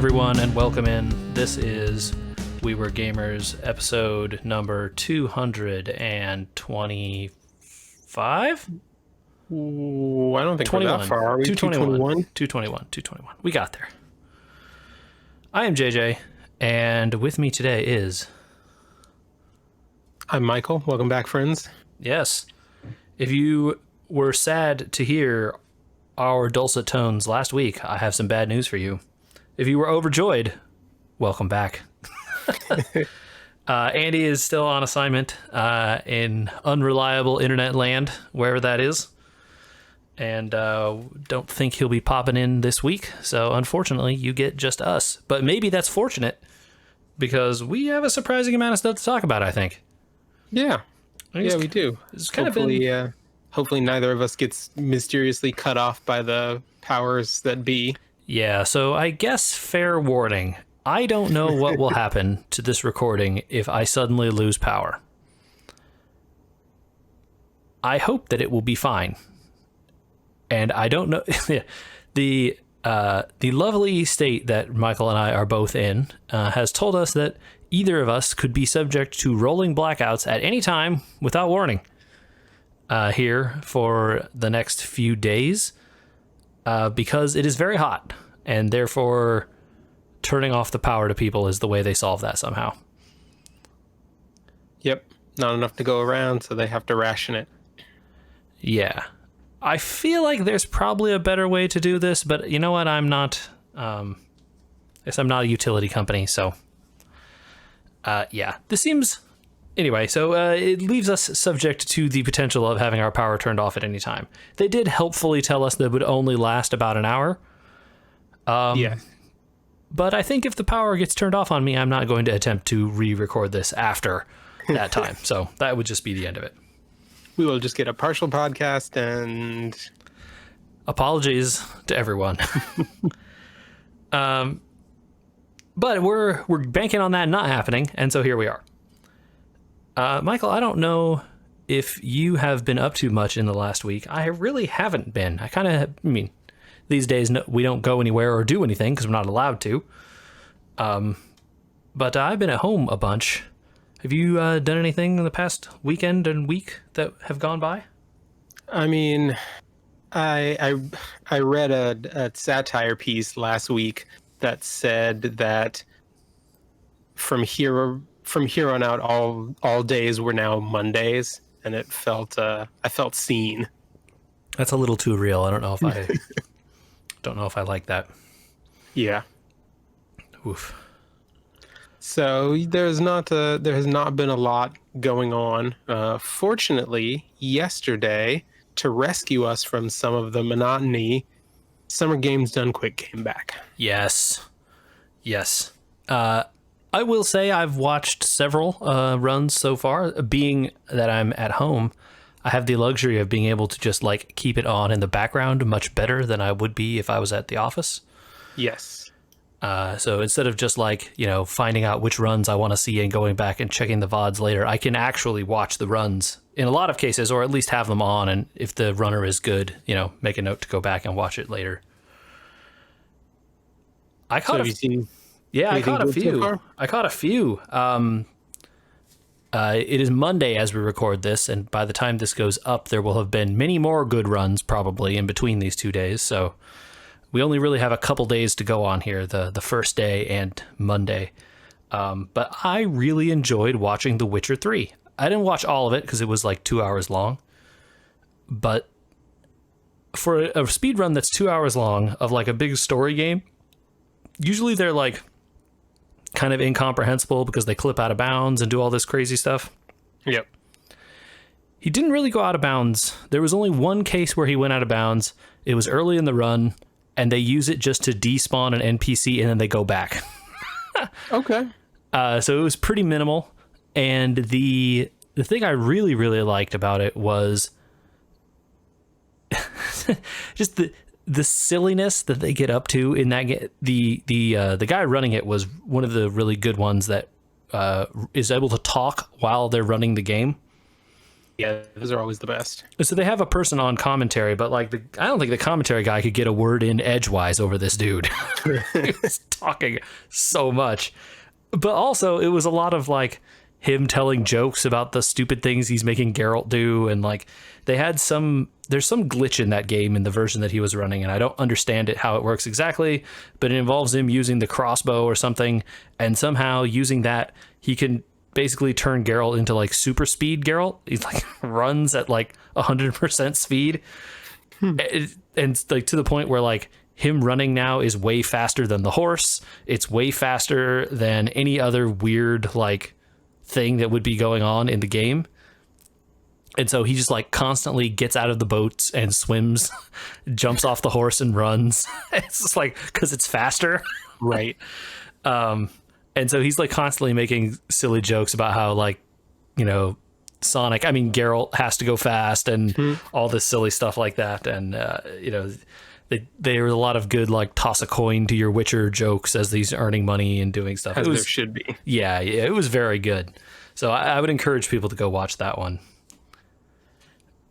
everyone, and welcome in. This is We Were Gamers, episode number 225? Ooh, I don't think 21. We're that far. Are we 221? 221. We got there. I am JJ, and with me today is... I'm Michael. Welcome back, friends. Yes. If you were sad to hear our dulcet tones last week, I have some bad news for you. If you were overjoyed, welcome back. Andy is still on assignment in unreliable internet land, wherever that is. And don't think he'll be popping in this week. So unfortunately, you get just us. But maybe that's fortunate because we have a surprising amount of stuff to talk about, I think. Yeah. We do. It's kind of been... hopefully neither of us gets mysteriously cut off by the powers that be. Yeah, so I guess fair warning. I don't know what will happen to this recording if I suddenly lose power. I hope that it will be fine. And I don't know... the lovely state that Michael and I are both in has told us that either of us could be subject to rolling blackouts at any time without warning here for the next few days. Because it is very hot, and therefore turning off the power to people is the way they solve that somehow. Yep, not enough to go around, so they have to ration it. Yeah. I feel like there's probably a better way to do this, but you know what? I'm not... I guess I'm not a utility company, so... yeah, this seems... Anyway, so it leaves us subject to the potential of having our power turned off at any time. They did helpfully tell us that it would only last about an hour. Yeah. But I think if the power gets turned off on me, I'm not going to attempt to re-record this after that time. So that would just be the end of it. We will just get a partial podcast and... Apologies to everyone. But we're banking on that not happening, and so here we are. Michael, I don't know if you have been up to much in the last week. I really haven't been. These days we don't go anywhere or do anything because we're not allowed to. But I've been at home a bunch. Have you done anything in the past weekend and week that have gone by? I mean, I read a satire piece last week that said that from here on out, all days were now Mondays, and it felt I felt seen. That's a little too real. I don't know if I like that. Yeah. Oof. So there has not been a lot going on. Fortunately, yesterday, to rescue us from some of the monotony, Summer Games Done Quick came back. Yes. I will say I've watched several runs so far. Being that I'm at home, I have the luxury of being able to just keep it on in the background much better than I would be if I was at the office. Yes. So instead of just finding out which runs I want to see and going back and checking the VODs later, I can actually watch the runs in a lot of cases, or at least have them on. And if the runner is good, make a note to go back and watch it later. Have you seen... Yeah, I caught a few. It is Monday as we record this, and by the time this goes up, there will have been many more good runs probably in between these 2 days. So we only really have a couple days to go on here, the first day and Monday. But I really enjoyed watching The Witcher 3. I didn't watch all of it because it was 2 hours long. But for a speed run that's 2 hours long of a big story game, usually they're kind of incomprehensible because they clip out of bounds and do all this crazy stuff. Yep. He didn't really go out of bounds. There was only one case where he went out of bounds. It was early in the run, and they use it just to despawn an NPC, and then they go back. Okay. So it was pretty minimal. And the thing I really, really liked about it was just the silliness that they get up to in that the guy running it was one of the really good ones that is able to talk while they're running the game. Yeah, those are always the best. So they have a person on commentary, but like I don't think the commentary guy could get a word in edgewise over this dude. He was talking so much. But also it was a lot of like him telling jokes about the stupid things he's making Geralt do, and like there's some glitch in that game in the version that he was running, and I don't understand it how it works exactly, but it involves him using the crossbow or something, and somehow using that he can basically turn Geralt into like super speed Geralt. He like runs at like 100% speed. And like to the point where like him running now is way faster than the horse. It's way faster than any other weird like thing that would be going on in the game. And so he just like constantly gets out of the boats and swims, jumps off the horse and runs. It's just like, cause it's faster. Right. And so he's like constantly making silly jokes about how like, you know, Geralt has to go fast and all this silly stuff like that. And, you know, there was a lot of good like toss a coin to your Witcher jokes as he's earning money and doing stuff. As there should be. Yeah, it was very good. So I would encourage people to go watch that one.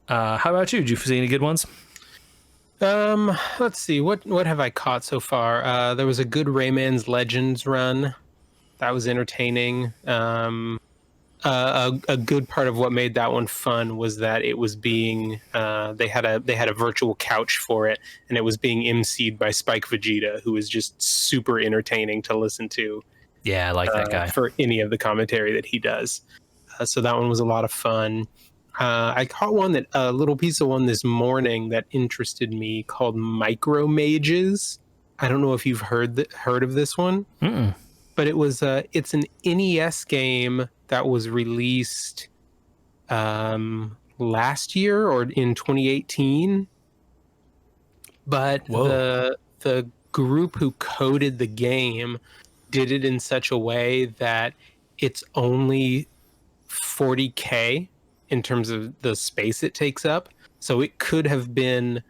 How about you? Did you see any good ones? Let's see. What have I caught so far? There was a good Rayman's Legends run. That was entertaining. A good part of what made that one fun was that it was being they had a virtual couch for it, and it was being emceed by Spike Vegeta, who is just super entertaining to listen to. Yeah, I like that guy for any of the commentary that he does. So that one was a lot of fun. I caught one a little piece of one this morning that interested me called Micro Mages. I don't know if you've heard of this one. Mm-mm. But it's an NES game that was released last year or in 2018. But the group who coded the game did it in such a way that it's only 40K in terms of the space it takes up. So it could have been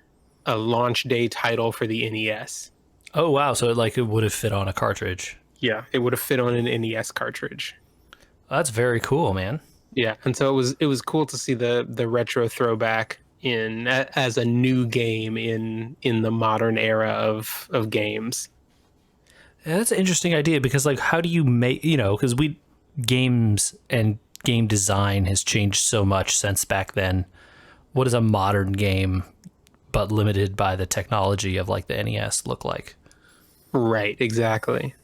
a launch day title for the NES. Oh wow! So it would have fit on a cartridge. Yeah, it would have fit on an NES cartridge. That's very cool, man. Yeah, and so it was cool to see the retro throwback as a new game in the modern era of games. Yeah, that's an interesting idea, because like how do you make, you know, because games and game design has changed so much since back then. What does a modern game but limited by the technology of like the NES look like? Right, exactly.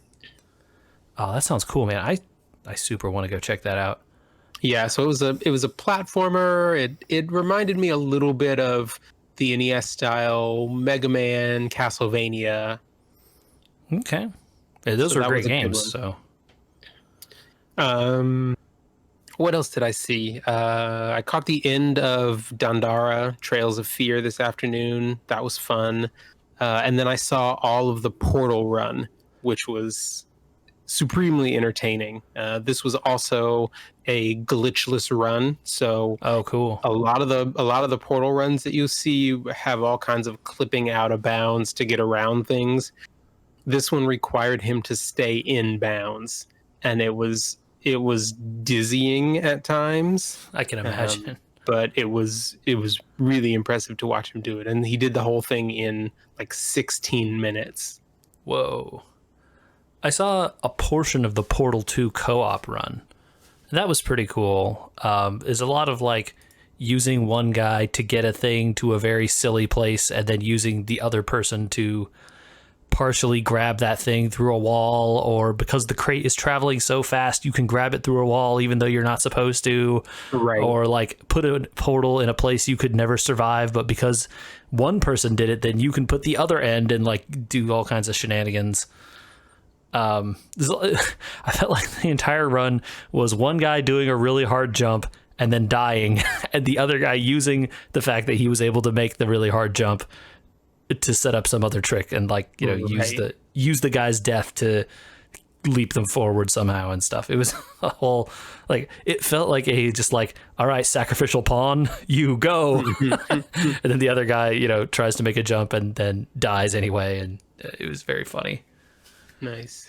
Oh, that sounds cool, man. I super want to go check that out. Yeah, so it was a platformer. It reminded me a little bit of the NES style Mega Man, Castlevania. Okay. Yeah, those were great games, so. What else did I see? I caught the end of Dandara Trails of Fear this afternoon. That was fun. And then I saw all of the Portal run, which was supremely entertaining. This was also a glitchless run, so oh, cool. A lot of the Portal runs that you see have all kinds of clipping out of bounds to get around things. This one required him to stay in bounds, and it was dizzying at times. I can imagine. But it was really impressive to watch him do it, and he did the whole thing in like 16 minutes. Whoa. I saw a portion of the Portal 2 co-op run. That was pretty cool. There's a lot of like using one guy to get a thing to a very silly place, and then using the other person to partially grab that thing through a wall, or because the crate is traveling so fast you can grab it through a wall even though you're not supposed to. Right. Or like put a portal in a place you could never survive, but because one person did it, then you can put the other end and like do all kinds of shenanigans. I felt like the entire run was one guy doing a really hard jump and then dying, and the other guy using the fact that he was able to make the really hard jump to set up some other trick, and like, you know, right. use the guy's death to leap them forward somehow and stuff. It was a whole, like, it felt like a just like, all right, sacrificial pawn, you go. And then the other guy, you know, tries to make a jump and then dies anyway, and it was very funny. Nice.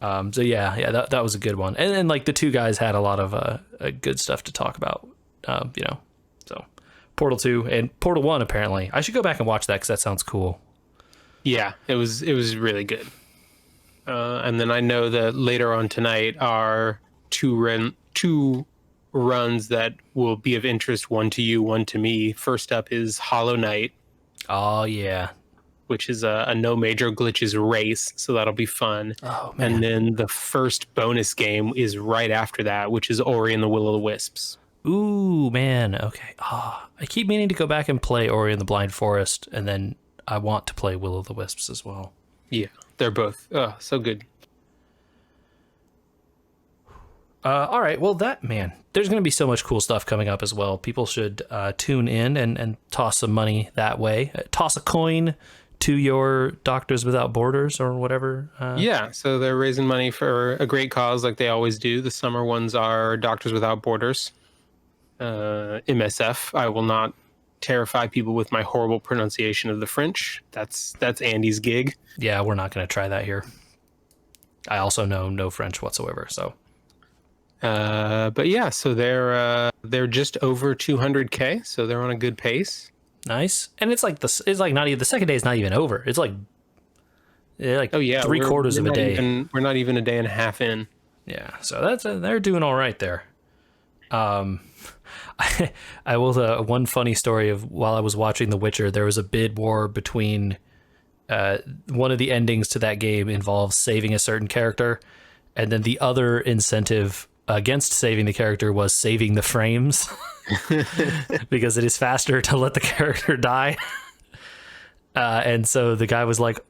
So that was a good one, and then like the two guys had a lot of good stuff to talk about. You know, Portal 2 and Portal 1 apparently. I should go back and watch that because that sounds cool. Yeah, it was really good. And then I know that later on tonight are two runs that will be of interest, one to you, one to me. First up is Hollow Knight. Oh, yeah. Which is a no major glitches race, so that'll be fun. Oh, man. And then the first bonus game is right after that, which is Ori and the Will of the Wisps. Ooh, man. Okay. I keep meaning to go back and play Ori and the Blind Forest, and then I want to play Will of the Wisps as well. Yeah, they're both so good. All right. Well, there's going to be so much cool stuff coming up as well. People should tune in and toss some money that way. Toss a coin to your Doctors Without Borders or whatever. Yeah, so they're raising money for a great cause like they always do. The summer ones are Doctors Without Borders, MSF. I will not terrify people with my horrible pronunciation of the French. That's Andy's gig. Yeah, we're not going to try that here. I also know no French whatsoever, so. But yeah, so they're just over 200K, so they're on a good pace. Nice. And it's like not even the second day is not even over. It's like oh yeah, 3/4 of a day. We're not even a day and a half in. Yeah, so they're doing all right there. I will one funny story of while I was watching The Witcher, there was a bid war between one of the endings to that game involves saving a certain character, and then the other incentive against saving the character was saving the frames because it is faster to let the character die. And so the guy was like,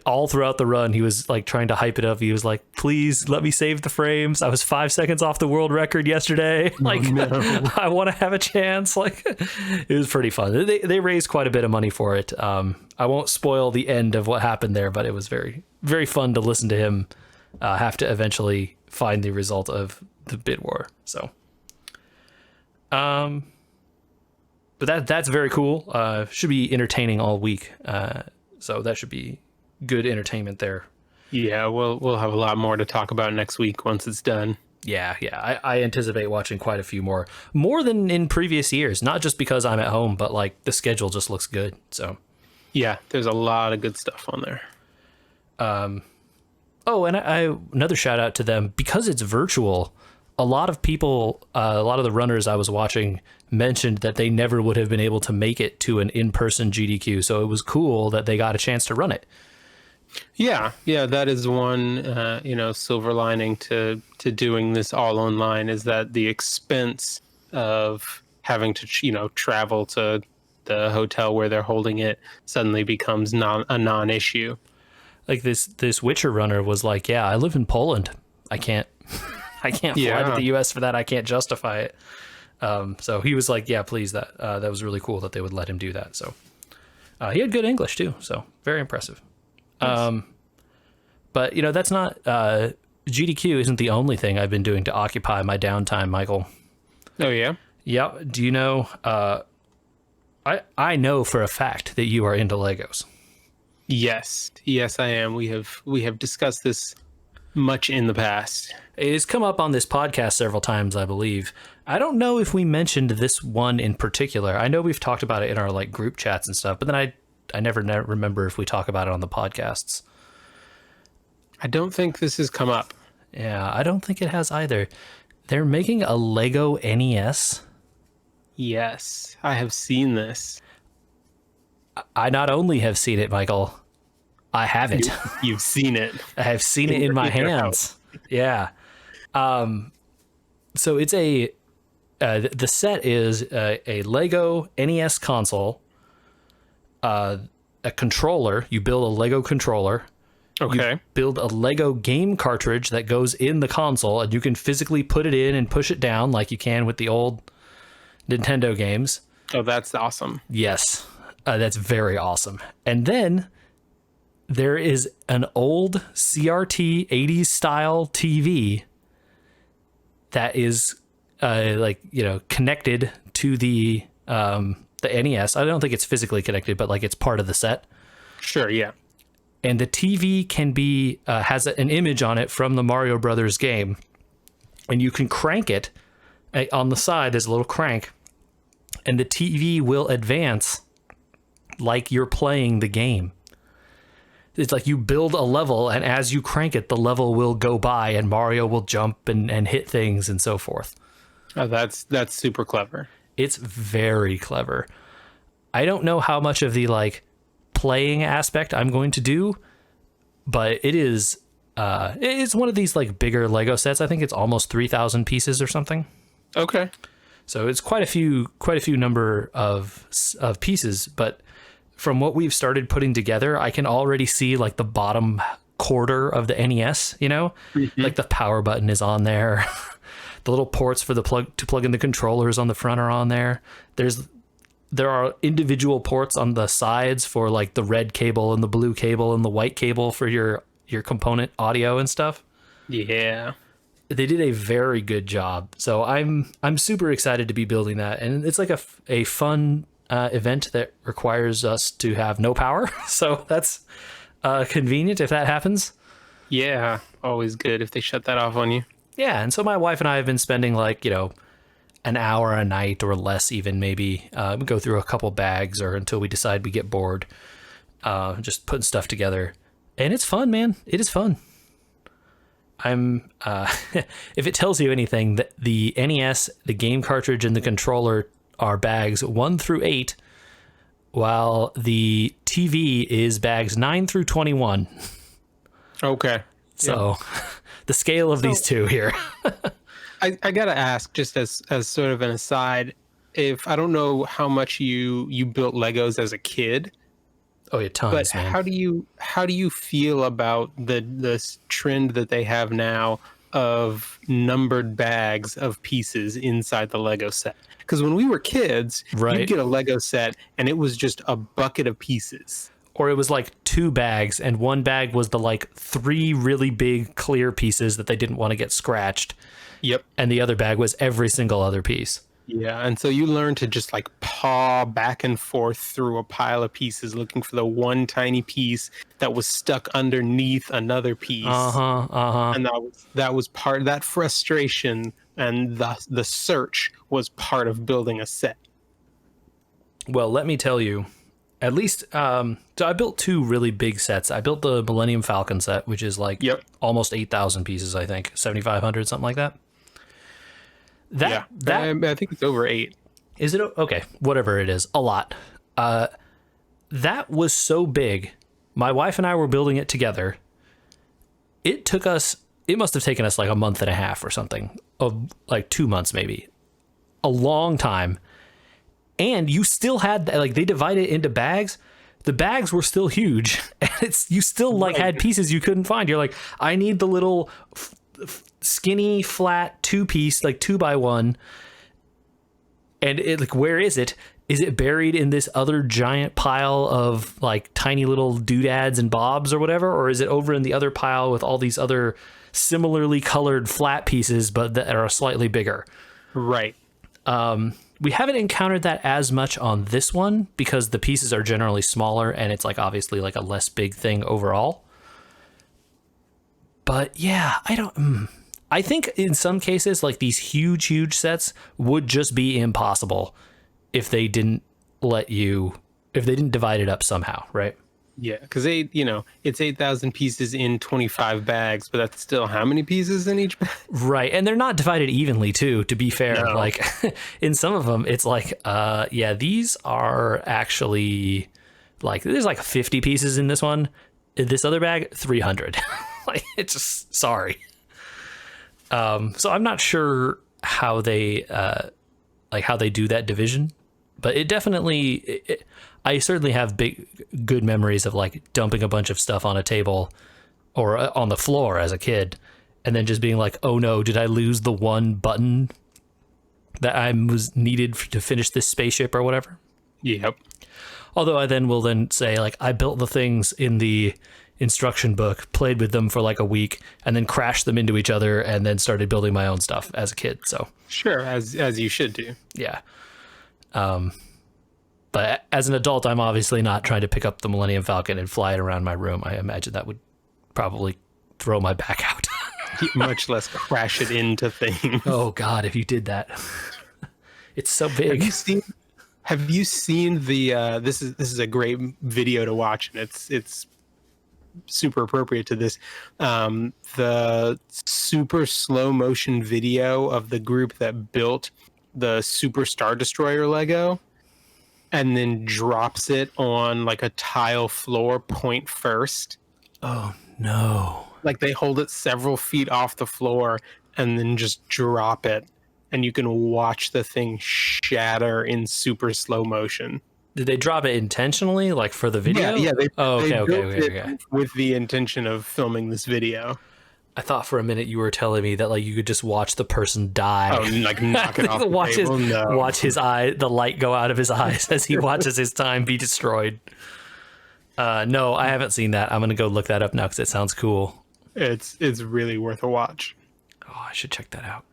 all throughout the run, he was like trying to hype it up. He was like, please let me save the frames. I was 5 seconds off the world record yesterday. Like, no. I want to have a chance. Like, it was pretty fun. They raised quite a bit of money for it. I won't spoil the end of what happened there, but it was very, very fun to listen to him have to eventually find the result of the bid war. So, but that's very cool. Should be entertaining all week. So that should be good entertainment there. Yeah, we'll have a lot more to talk about next week once it's done. Yeah. I anticipate watching quite a few more than in previous years. Not just because I'm at home, but like the schedule just looks good. So yeah, there's a lot of good stuff on there. Oh, and I another shout out to them because it's virtual. A lot of people, a lot of the runners I was watching mentioned that they never would have been able to make it to an in-person GDQ. So it was cool that they got a chance to run it. Yeah, that is one, silver lining to doing this all online is that the expense of having to, travel to the hotel where they're holding it suddenly becomes a non-issue. Like this Witcher runner was like, yeah, I live in Poland. I can't fly to the US for that. I can't justify it. So he was like, yeah, please. That was really cool that they would let him do that. So he had good English too. So very impressive. Nice. But that's not, GDQ isn't the only thing I've been doing to occupy my downtime, Michael. Oh yeah. Yeah. Do you know, I know for a fact that you are into Legos. Yes, I am. We have discussed this much in the past. It has come up on this podcast several times, I believe. I don't know if we mentioned this one in particular. I know we've talked about it in our like group chats and stuff, but then I never remember if we talk about it on the podcasts. I don't think this has come up. Yeah, I don't think it has either. They're making a Lego NES. Yes, I have seen this. I not only have seen it, Michael, I have it. You've seen it. I have seen it in my hands. Yeah. So it's the set is a Lego NES console, a controller. You build a Lego controller. Okay. You build a Lego game cartridge that goes in the console, and you can physically put it in and push it down like you can with the old Nintendo games. Oh, that's awesome. Yes. That's very awesome. And then there is an old CRT 80s style TV that is connected to the NES. I don't think it's physically connected, but like it's part of the set. Sure, yeah. And the TV can be has an image on it from the Mario Brothers game, and you can crank it on the side. There's a little crank, and the TV will advance like you're playing the game. It's like you build a level, and as you crank it, the level will go by, and Mario will jump and hit things and so forth. Oh, that's super clever. It's very clever. I don't know how much of the like playing aspect I'm going to do, but it's one of these like bigger Lego sets. I think it's almost 3,000 pieces or something. Okay. So it's quite a few number of pieces, but from what we've started putting together, I can already see like the bottom quarter of the NES, you know, like the power button is on there. The little ports for the plug in the controllers on the front are on there. There are individual ports on the sides for like the red cable and the blue cable and the white cable for your component audio and stuff. Yeah. They did a very good job. So I'm super excited to be building that. And it's like a fun event that requires us to have no power. So that's convenient if that happens. Yeah. Always good if they shut that off on you. Yeah. And so my wife and I have been spending like, an hour a night or less even maybe. We go through a couple bags or until we decide we get bored. Just putting stuff together. And it's fun, man. It is fun. If it tells you anything, the NES, the game cartridge, and the controller are bags 1 through 8, while the TV is bags 9 through 21. Okay. So the scale of these two here. I gotta ask, just as sort of an aside, if I don't know how much you built Legos as a kid. Oh yeah, tons, But man. how do you feel about this trend that they have now of numbered bags of pieces inside the Lego set? Because when we were kids, Right. you'd get a Lego set and it was just a bucket of pieces. Or it was like 2 bags, and one bag was the like 3 really big clear pieces that they didn't want to get scratched. Yep. And the other bag was every single other piece. Yeah, and so you learn to just like paw back and forth through a pile of pieces looking for the one tiny piece that was stuck underneath another piece. And that was part of that frustration, and the search was part of building a set. Well, let me tell you, at least, so I built 2 really big sets. I built the Millennium Falcon set, which is like almost 8,000 pieces, I think, 7,500, something like that. I think it's over 8. Is it? Okay, whatever it is, a lot. That was so big. My wife and I were building it together. It must have taken us like a month and a half or something, of like 2 months maybe. A long time. And you still had, like, they divided it into bags. The bags were still huge. And you still like had pieces you couldn't find. You're like, I need the little skinny flat 2-piece, like 2x1, and it, like, where is it? Is it buried in this other giant pile of like tiny little doodads and bobs or whatever, or is it over in the other pile with all these other similarly colored flat pieces but that are slightly bigger? Right. We haven't encountered that as much on this one because the pieces are generally smaller and it's like obviously like a less big thing overall. But yeah, I think in some cases, like these huge sets would just be impossible if they didn't divide it up somehow, right? Yeah, because it's 8,000 pieces in 25 bags, but that's still how many pieces in each bag? Right, and they're not divided evenly too, to be fair. No. Like in some of them, it's like, these are actually like, there's like 50 pieces in this one. In this other bag, 300. Like, it's just, sorry. So I'm not sure how they do that division, but it definitely, I certainly have good memories of like dumping a bunch of stuff on a table or on the floor as a kid, and then just being like, oh no, did I lose the one button that I was needed to finish this spaceship or whatever? Yep. Although I then will say like, I built the things in the instruction book, played with them for like a week, and then crashed them into each other, and then started building my own stuff as a kid. So sure, as you should do. Yeah. But as an adult, I'm obviously not trying to pick up the Millennium Falcon and fly it around my room. I imagine that would probably throw my back out. Much less crash it into things. Oh God, if you did that. It's so big. Have you seen the this is a great video to watch, and it's super appropriate to this. The super slow motion video of the group that built the Super Star Destroyer Lego and then drops it on like a tile floor point first. Oh no. Like they hold it several feet off the floor and then just drop it, and you can watch the thing shatter in super slow motion. Did they drop it intentionally, like for the video? Yeah. Oh, They okay, built it okay. with the intention of filming this video. I thought for a minute you were telling me that like you could just watch the person die. Oh, like knock it off the watch table? his No. watch his eye, the light go out of his eyes as he watches his time be destroyed. No, I haven't seen that. I'm gonna go look that up now because it sounds cool. It's really worth a watch. Oh, I should check that out.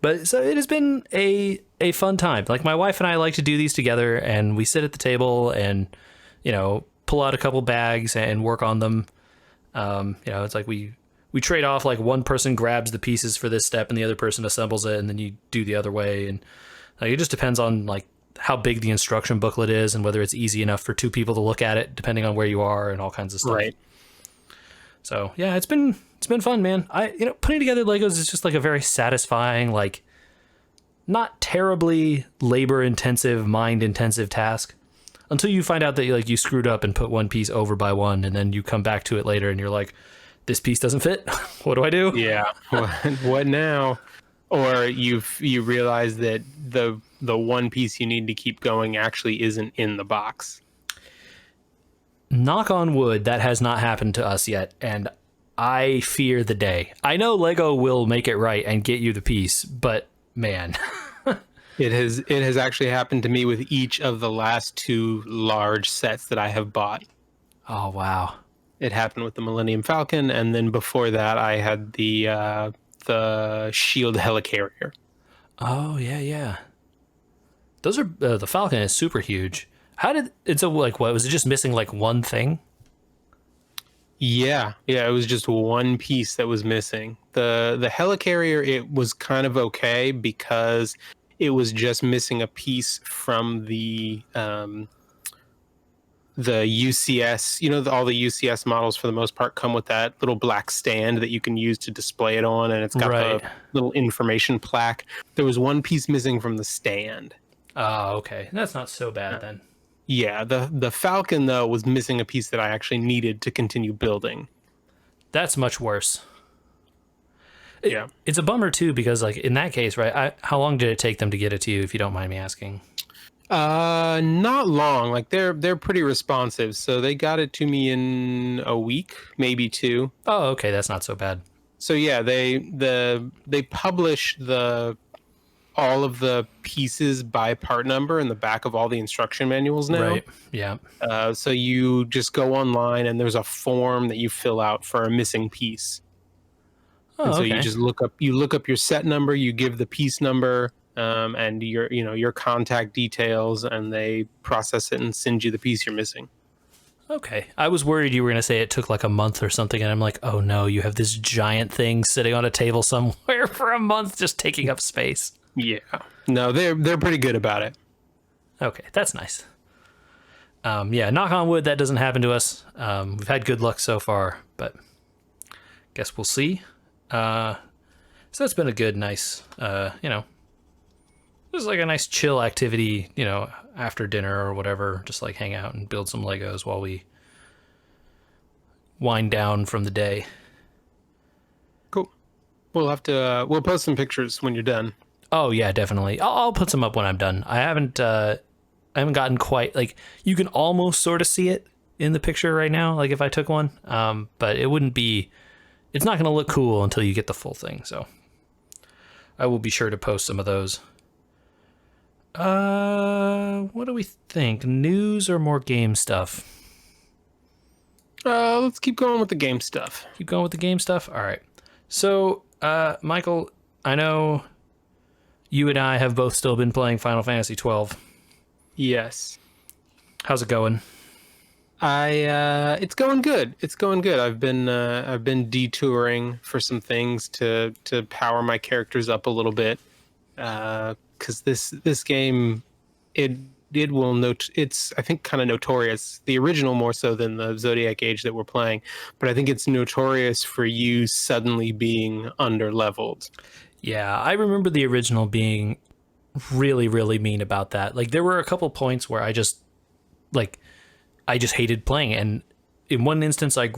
But so it has been a fun time. Like my wife and I like to do these together, and we sit at the table and pull out a couple bags and work on them. It's like we trade off, like one person grabs the pieces for this step and the other person assembles it, and then you do the other way. And like, it just depends on like how big the instruction booklet is and whether it's easy enough for two people to look at it, depending on where you are and all kinds of stuff. Right. So yeah, it's been fun, man. Putting together Legos is just like a very satisfying, like not terribly labor intensive, mind intensive task until you find out that you screwed up and put one piece over by one, and then you come back to it later and you're like, this piece doesn't fit. What do I do? Yeah. What now? Or you realize that the one piece you need to keep going actually isn't in the box. Knock on wood, that has not happened to us yet, and I fear the day. I know Lego will make it right and get you the piece, but man. It has actually happened to me with each of the last two large sets that I have bought. Oh wow. It happened with the Millennium Falcon, and then before that I had the Shield Helicarrier. Oh yeah. Those are the Falcon is super huge. How did it's a like what was it just missing like one thing? Yeah, it was just one piece that was missing. The Helicarrier, it was kind of okay because it was just missing a piece from the UCS. All the UCS models for the most part come with that little black stand that you can use to display it on, and it's got Right. the little information plaque. There was one piece missing from the stand. Oh, okay. That's not so bad then. Yeah, the Falcon, though, was missing a piece that I actually needed to continue building. That's much worse. Yeah. It's a bummer, too, because, like, in that case, right, how long did it take them to get it to you, if you don't mind me asking? Not long. Like, they're pretty responsive, so they got it to me in a week, maybe two. Oh, okay, that's not so bad. So, yeah, they publish all of the pieces by part number in the back of all the instruction manuals now. Right, yeah. So you just go online and there's a form that you fill out for a missing piece. Oh, And so okay. you just look up your set number, you give the piece number, and your contact details, and they process it and send you the piece you're missing. Okay. I was worried you were going to say it took like a month or something, and I'm like, oh no, you have this giant thing sitting on a table somewhere for a month just taking up space. Yeah. No, they're pretty good about it. Okay, that's nice. Yeah, knock on wood, that doesn't happen to us. We've had good luck so far, but guess we'll see. So that's been a good, nice, this is like a nice chill activity, after dinner or whatever, just like hang out and build some Legos while we wind down from the day. Cool. We'll post some pictures when you're done. Oh yeah, definitely. I'll put some up when I'm done. I haven't gotten quite like you can almost sort of see it in the picture right now. Like if I took one, but it wouldn't be. It's not going to look cool until you get the full thing. So I will be sure to post some of those. What do we think? News or more game stuff? Let's keep going with the game stuff. Keep going with the game stuff. All right. So, Michael, I know you and I have both still been playing Final Fantasy 12. Yes. How's it going? It's going good. It's going good. I've been detouring for some things to power my characters up a little bit. Because this game, it it will note. It's, I think, kind of notorious. The original more so than the Zodiac Age that we're playing, but I think it's notorious for you suddenly being under leveled. Yeah, I remember the original being really, really mean about that. Like, there were a couple points where like, I just hated playing it. And in one instance, I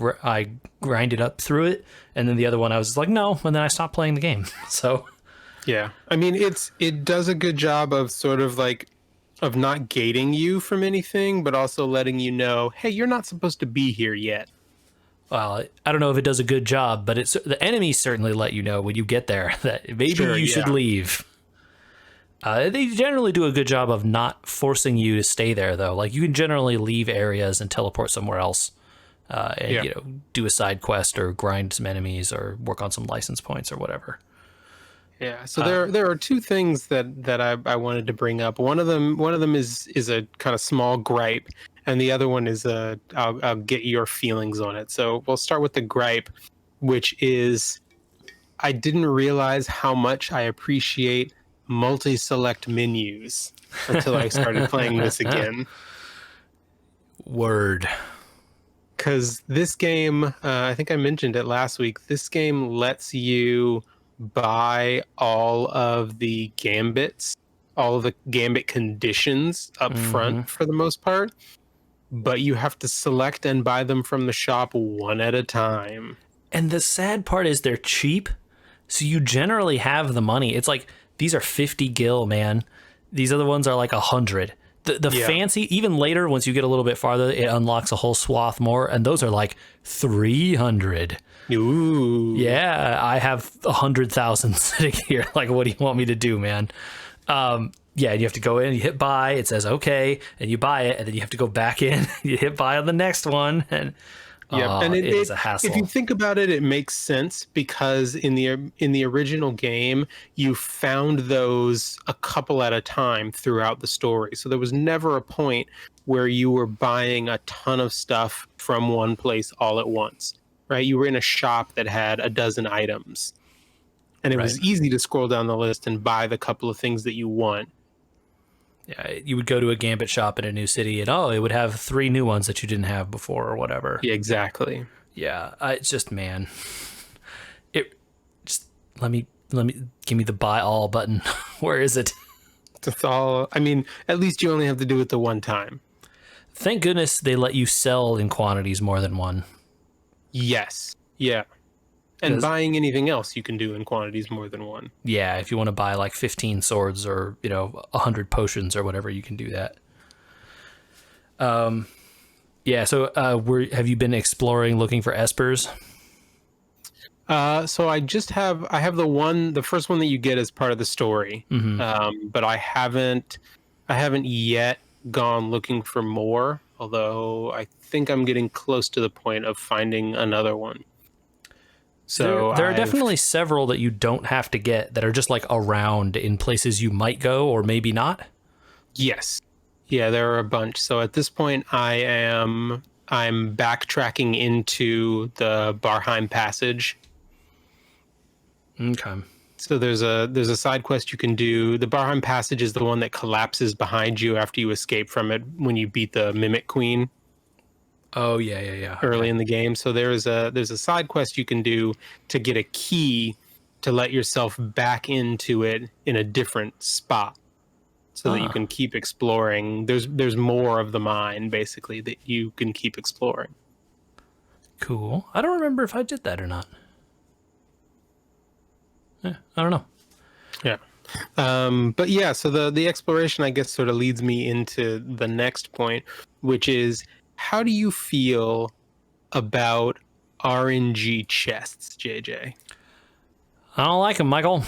grinded up through it, and then the other one, I was like, no, and then I stopped playing the game. So, Yeah, I mean, it does a good job of sort of like of not gating you from anything, but also letting you know, hey, you're not supposed to be here yet. well, I don't know if it does a good job, but the enemies certainly let you know when you get there that maybe Sure, you should yeah. leave. They generally do a good job of not forcing you to stay there, though. Like, you can generally leave areas and teleport somewhere else, and Yeah. do a side quest or grind some enemies or work on some license points or whatever. Yeah, so there are two things that I wanted to bring up. One of them is a kind of small gripe, and the other one is I'll get your feelings on it. So we'll start with the gripe, which is I didn't realize how much I appreciate multi-select menus until I started playing this again. Word. Because this game, I think I mentioned it last week, this game lets you buy all of the gambits, all of the gambit conditions up front for the most part, but you have to select and buy them from the shop one at a time. And the sad part is they're cheap, so you generally have the money. It's like, these are 50 gil, man. These other ones are like 100. The Yeah. fancy, even later, once you get a little bit farther, it unlocks a whole swath more, and those are like 300. Ooh. Yeah, I have 100,000 sitting here. Like, what do you want me to do, man? Yeah, you have to go in, you hit buy, it says okay, and you buy it, and then you have to go back in, you hit buy on the next one, and Yeah, and it is a hassle. if you think about it, it makes sense because in the original game, you found those a couple at a time throughout the story. So there was never a point where you were buying a ton of stuff from one place all at once, right? You were in a shop that had a dozen items, and it was Right. easy to scroll down the list and buy the couple of things that you want. Yeah, you would go to a Gambit shop in a new city, and it would have 3 new ones that you didn't have before or whatever. Yeah, exactly. Yeah, it's just, man, it just let me give me the buy all button. Where is it? That's all. I mean, at least you only have to do it the one time. Thank goodness they let you sell in quantities more than one. Yes. Yeah. And 'Cause- buying anything else you can do in quantities more than one. Yeah, if you want to buy like 15 swords or 100 potions or whatever, you can do that. Yeah. So, have you been exploring, looking for espers? So I have the first one that you get as part of the story. But I haven't yet gone looking for more, although I think I'm getting close to the point of finding another one. So there are I've- definitely several that you don't have to get that are just like around in places you might go or maybe not. Yes. Yeah, there are a bunch. So at this point I'm backtracking into the Barheim Passage. Okay. So there's a side quest you can do. The Barheim Passage is the one that collapses behind you after you escape from it when you beat the Mimic Queen Oh yeah. early in the game. So there's a side quest you can do to get a key to let yourself back into it in a different spot, so that you can keep exploring. There's more of the mine basically that you can keep exploring. Cool. I don't remember if I did that or not. I don't know. Yeah. But yeah, so the exploration, I guess, sort of leads me into the next point, which is, how do you feel about RNG chests, JJ? I don't like them, Michael.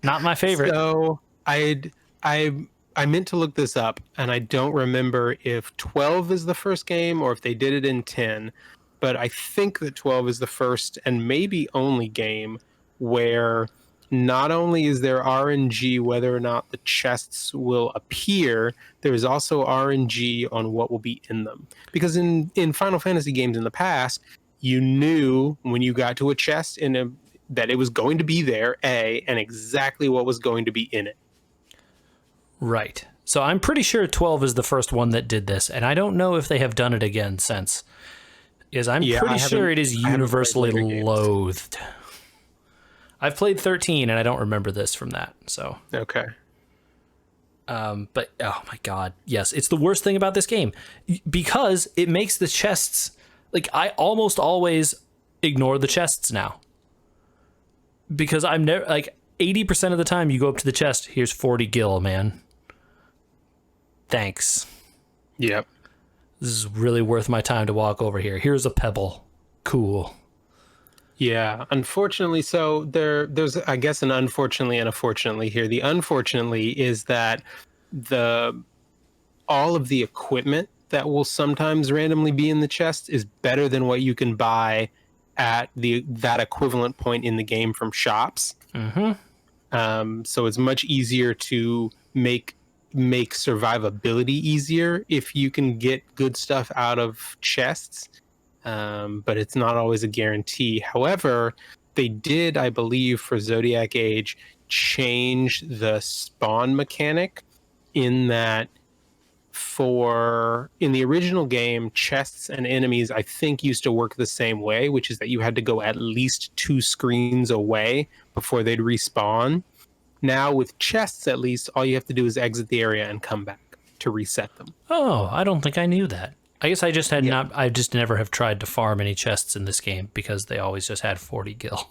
Not my favorite. So I meant to look this up, and I don't remember if 12 is the first game or if they did it in 10, but I think that 12 is the first and maybe only game where not only is there RNG whether or not the chests will appear, there is also RNG on what will be in them. Because in Final Fantasy games in the past, you knew when you got to a chest that it was going to be there, and exactly what was going to be in it. Right. So I'm pretty sure 12 is the first one that did this, and I don't know if they have done it again since. I'm pretty sure it is universally loathed. I've played 13, and I don't remember this from that. So okay. But oh my god, yes, it's the worst thing about this game because it makes the chests like I almost always ignore the chests now because I'm never like 80% of the time you go up to the chest. Here's 40 gil, man. Thanks. Yep. This is really worth my time to walk over here. Here's a pebble. Cool. Yeah, unfortunately, so there's I guess an unfortunately and a fortunately here. The unfortunately is that all of the equipment that will sometimes randomly be in the chest is better than what you can buy at that equivalent point in the game from shops. So it's much easier to make survivability easier if you can get good stuff out of chests. But it's not always a guarantee. However, they did, I believe, for Zodiac Age, change the spawn mechanic in that in the original game, chests and enemies, I think, used to work the same way, which is that you had to go at least 2 screens away before they'd respawn. Now, with chests, at least, all you have to do is exit the area and come back to reset them. Oh, I don't think I knew that. I guess I just I just never have tried to farm any chests in this game because they always just had 40 gil.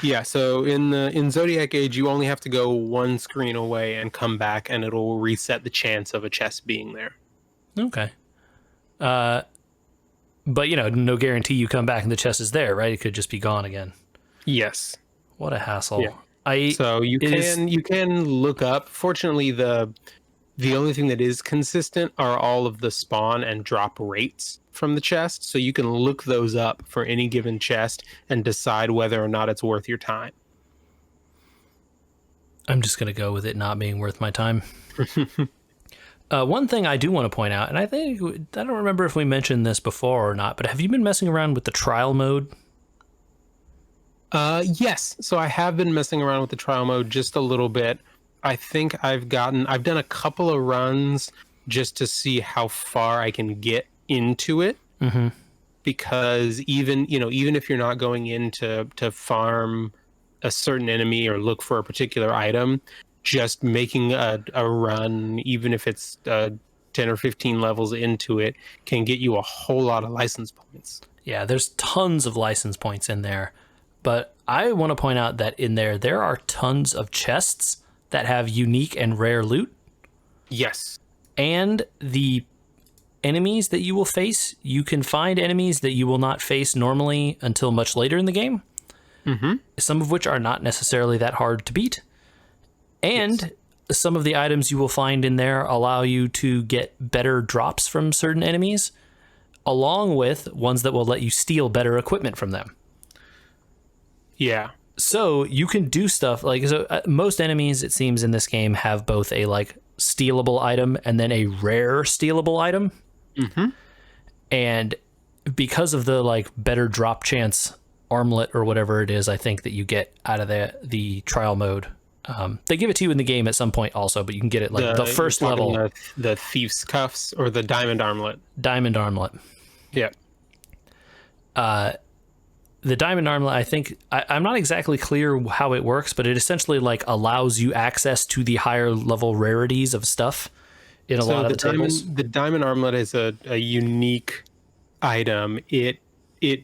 Yeah. So in Zodiac Age, you only have to go 1 screen away and come back, and it'll reset the chance of a chest being there. Okay. But no guarantee you come back and the chest is there, right? It could just be gone again. Yes. What a hassle. Yeah. So you can look up. Fortunately, the only thing that is consistent are all of the spawn and drop rates from the chest. So you can look those up for any given chest and decide whether or not it's worth your time. I'm just going to go with it not being worth my time. One thing I do want to point out, and I don't remember if we mentioned this before or not, but have you been messing around with the trial mode? Yes. So I have been messing around with the trial mode just a little bit. I think I've done a couple of runs just to see how far I can get into it. Mm-hmm. Because even if you're not going in to farm a certain enemy or look for a particular item, just making a run, even if it's 10 or 15 levels into it, can get you a whole lot of license points. Yeah, there's tons of license points in there. But I want to point out that in there are tons of chests that have unique and rare loot. Yes. And the enemies that you will face, you can find enemies that you will not face normally until much later in the game. Mm-hmm. Some of which are not necessarily that hard to beat. And some of the items you will find in there allow you to get better drops from certain enemies, along with ones that will let you steal better equipment from them. Yeah. So you can do stuff like most enemies, it seems, in this game have both a stealable item and then a rare stealable item. Mm-hmm. And because of the better drop chance armlet or whatever it is, I think that you get out of the trial mode. They give it to you in the game at some point also, but you can get it the first level. The thief's cuffs or the diamond armlet. Diamond armlet. Yeah. The diamond armlet, I think, I'm not exactly clear how it works, but it essentially allows you access to the higher level rarities of stuff in a lot of the tables. The diamond armlet is a unique item. It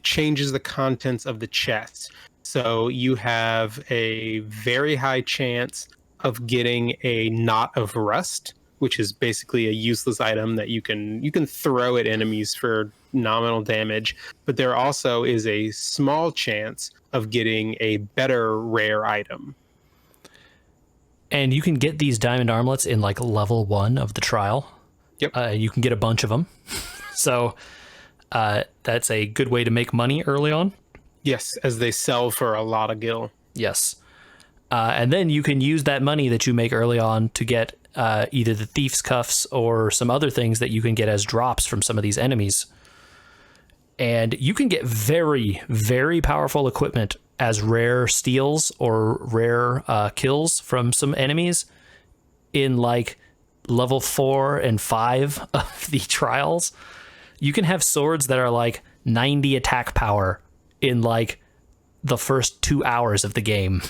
changes the contents of the chest. So you have a very high chance of getting a knot of rust, which is basically a useless item that you can throw at enemies for nominal damage, but there also is a small chance of getting a better rare item. And you can get these diamond armlets in level 1 of the trial. Yep. You can get a bunch of them. So that's a good way to make money early on. Yes, as they sell for a lot of gil. Yes. And then you can use that money that you make early on to get either the thief's cuffs or some other things that you can get as drops from some of these enemies. And you can get very, very powerful equipment as rare steals or rare kills from some enemies in level 4 and 5 of the trials, you can have swords that are like 90 attack power in like the first 2 hours of the game.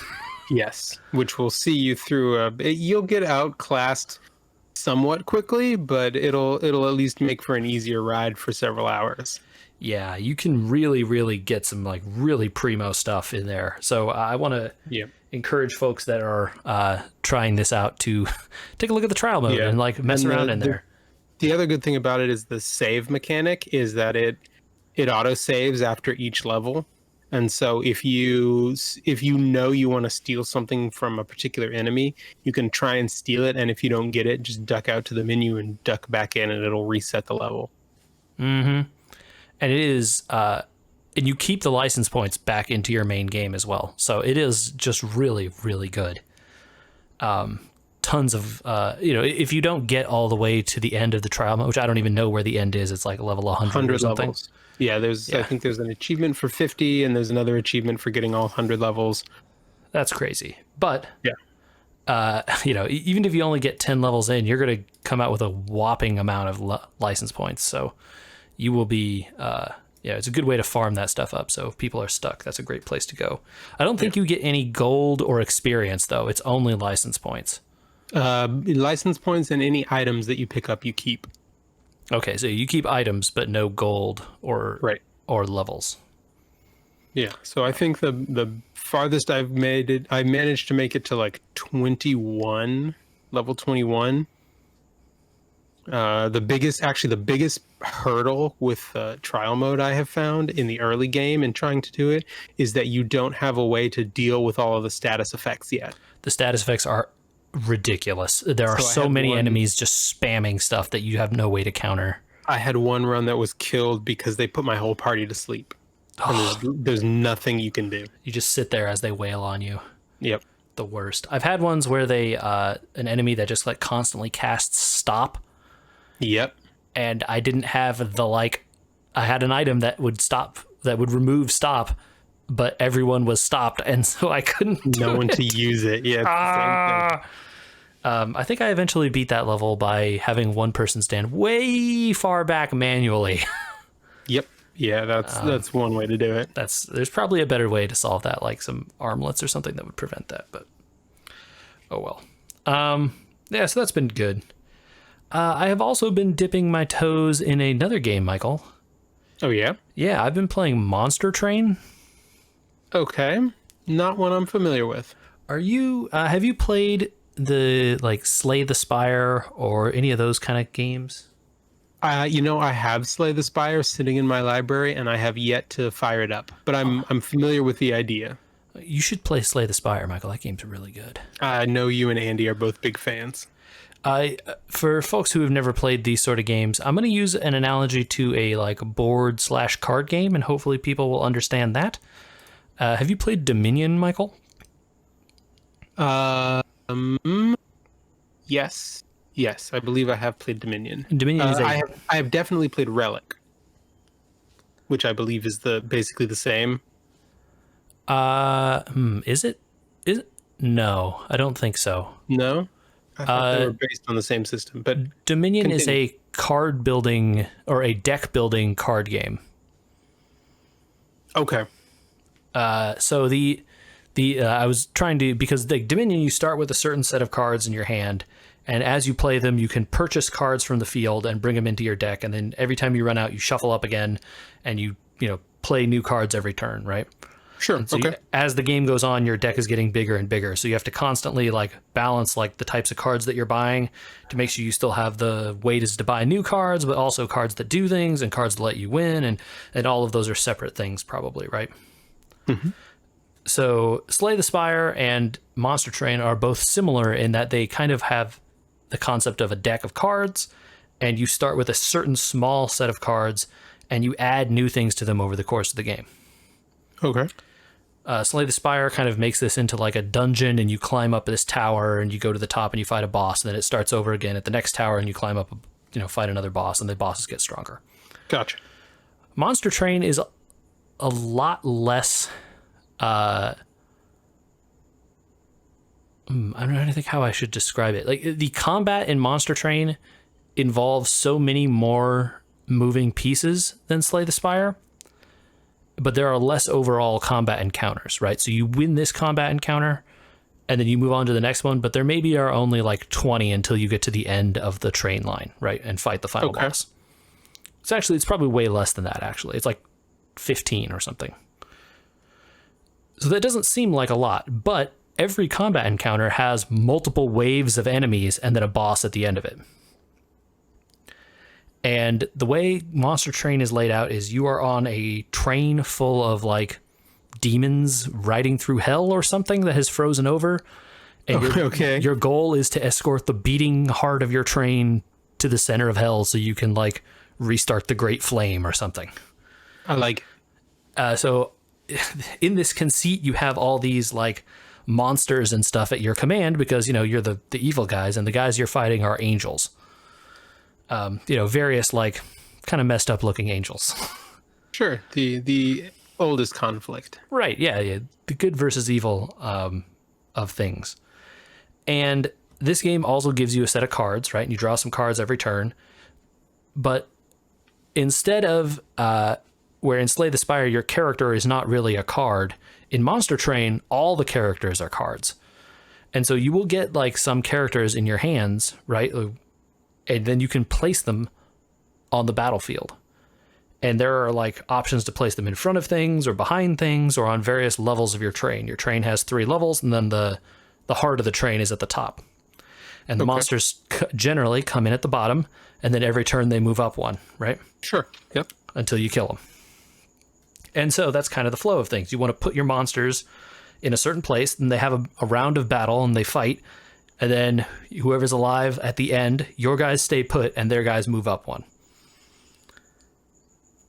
Yes, which will see you through you'll get outclassed somewhat quickly, but it'll at least make for an easier ride for several hours. Yeah, you can really, really get some like really primo stuff in there. So I want to encourage folks that are trying this out to take a look at the trial mode and like mess around in there. The other good thing about it is the save mechanic is that it auto saves after each level. And so if you know you want to steal something from a particular enemy, you can try and steal it, and if you don't get it, just duck out to the menu and duck back in, and it'll reset the level. Mm-hmm. And it is and you keep the license points back into your main game as well. So it is just really, really good. Tons of if you don't get all the way to the end of the trial mode, which I don't even know where the end is, it's like level 100 or something. Levels. Yeah, I think there's an achievement for 50, and there's another achievement for getting all 100 levels. That's crazy. But even if you only get 10 levels in, you're going to come out with a whopping amount of license points. So you will be it's a good way to farm that stuff up. So if people are stuck, that's a great place to go. I don't think you get any gold or experience, though. It's only license points. License points and any items that you pick up, you keep. Okay, so you keep items, but no gold or levels. Yeah, so I think the farthest I've made it, I managed to make it to like 21, level 21. The biggest hurdle with trial mode I have found in the early game and trying to do it is that you don't have a way to deal with all of the status effects yet. The status effects are ridiculous. There are so many enemies just spamming stuff that you have no way to counter. I had one run that was killed because they put my whole party to sleep. And there's nothing you can do. You just sit there as they wail on you. Yep. The worst. I've had ones where they an enemy that just like constantly casts stop. Yep. And I didn't have I had an item that would remove stop, but everyone was stopped, and so I couldn't no one to use it. Yeah. I think I eventually beat that level by having one person stand way far back manually. Yep. Yeah, that's one way to do it. There's probably a better way to solve that, like some armlets or something that would prevent that, but oh well. So that's been good. I have also been dipping my toes in another game, Michael. Oh yeah? Yeah, I've been playing Monster Train. Okay. Not one I'm familiar with. Have you played the Slay the Spire or any of those kind of games? I have Slay the Spire sitting in my library, and I have yet to fire it up. But I'm familiar with the idea. You should play Slay the Spire, Michael. That game's really good. I know you and Andy are both big fans. For folks who have never played these sort of games, I'm going to use an analogy to a board/card game, and hopefully people will understand that. Have you played Dominion, Michael? Yes, I believe I have played Dominion. Dominion is I have definitely played Relic, which I believe is basically the same. Is it? No, I don't think so. No, I thought they were based on the same system. But Dominion is a card building or a deck building card game. Okay. So I was trying to, because the Dominion, you start with a certain set of cards in your hand, and as you play them, you can purchase cards from the field and bring them into your deck, and then every time you run out, you shuffle up again, and you play new cards every turn, right? Sure. So okay. As the game goes on, your deck is getting bigger and bigger, so you have to constantly balance the types of cards that you're buying to make sure you still have the ways to buy new cards, but also cards that do things and cards that let you win, and all of those are separate things probably, right? Mm-hmm. So Slay the Spire and Monster Train are both similar in that they kind of have the concept of a deck of cards, and you start with a certain small set of cards, and you add new things to them over the course of the game. Okay. Slay the Spire kind of makes this into a dungeon, and you climb up this tower, and you go to the top, and you fight a boss, and then it starts over again at the next tower, and you climb up, fight another boss, and the bosses get stronger. Gotcha. Monster Train is a lot less... I don't know how to think how I should describe it. Like the combat in Monster Train involves so many more moving pieces than Slay the Spire, but there are less overall combat encounters, right? So you win this combat encounter and then you move on to the next one, but there maybe are only like 20 until you get to the end of the train line, right? And fight the final boss. It's probably way less than that, actually. It's like 15 or something. So that doesn't seem like a lot, but every combat encounter has multiple waves of enemies and then a boss at the end of it. And the way Monster Train is laid out is you are on a train full of like demons riding through hell or something that has frozen over. And your goal is to escort the beating heart of your train to the center of hell so you can like restart the Great Flame or something. I like so in this conceit, you have all these like monsters and stuff at your command because, you know, you're the evil guys and the guys you're fighting are angels. Various like kind of messed up looking angels. Sure. The oldest conflict. Right. Yeah. The good versus evil of things. And this game also gives you a set of cards, right? And you draw some cards every turn. But instead of where in Slay the Spire, your character is not really a card, in Monster Train, all the characters are cards. And so you will get like some characters in your hands, right? And then you can place them on the battlefield. And there are like options to place them in front of things or behind things or on various levels of your train. Your train has 3 levels, and then the heart of the train is at the top. And the monsters generally come in at the bottom, and then every turn they move up 1, right? Sure. Yep. Until you kill them. And so that's kind of the flow of things. You want to put your monsters in a certain place, and they have a round of battle, and they fight. And then whoever's alive at the end, your guys stay put, and their guys move up 1.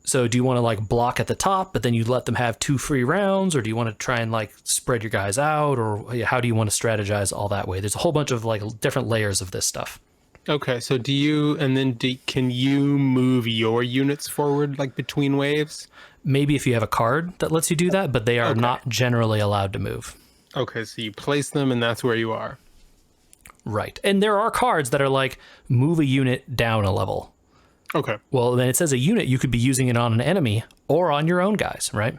So do you want to like block at the top, but then you let them have 2 free rounds, or do you want to try and like spread your guys out, or how do you want to strategize all that way? There's a whole bunch of like different layers of this stuff. Okay, so can you move your units forward like between waves? Maybe if you have a card that lets you do that, but they are not generally allowed to move. Okay, so you place them and that's where you are. Right. And there are cards that are like move a unit down a level. Okay. Well, then it says a unit, you could be using it on an enemy or on your own guys, right?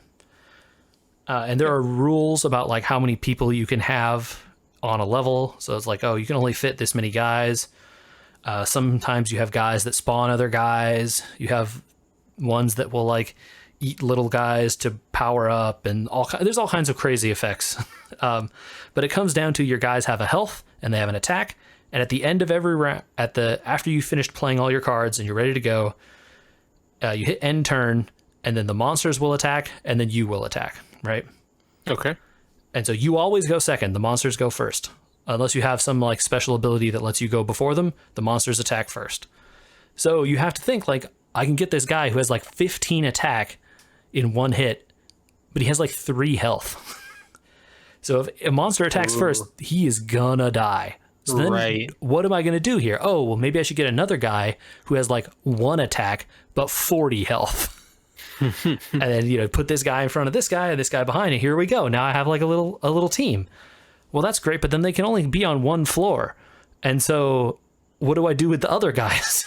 And there are rules about like how many people you can have on a level. So it's like, you can only fit this many guys. Sometimes you have guys that spawn other guys. You have ones that will like eat little guys to power up, and there's all kinds of crazy effects. But it comes down to your guys have a health and they have an attack. And at the end of every round, after you finished playing all your cards and you're ready to go, you hit end turn, and then the monsters will attack, and then you will attack, right? Okay. And so you always go second. The monsters go first. Unless you have some like special ability that lets you go before them, the monsters attack first. So you have to think like, I can get this guy who has like 15 attack in 1 hit, but he has like 3 health. So if a monster attacks first, he is gonna die. So then what am I going to do here? Oh, well, maybe I should get another guy who has like 1 attack, but 40 health. And then, put this guy in front of this guy and this guy behind, and here we go. Now I have like a little team. Well, that's great, but then they can only be on 1 floor. And so what do I do with the other guys,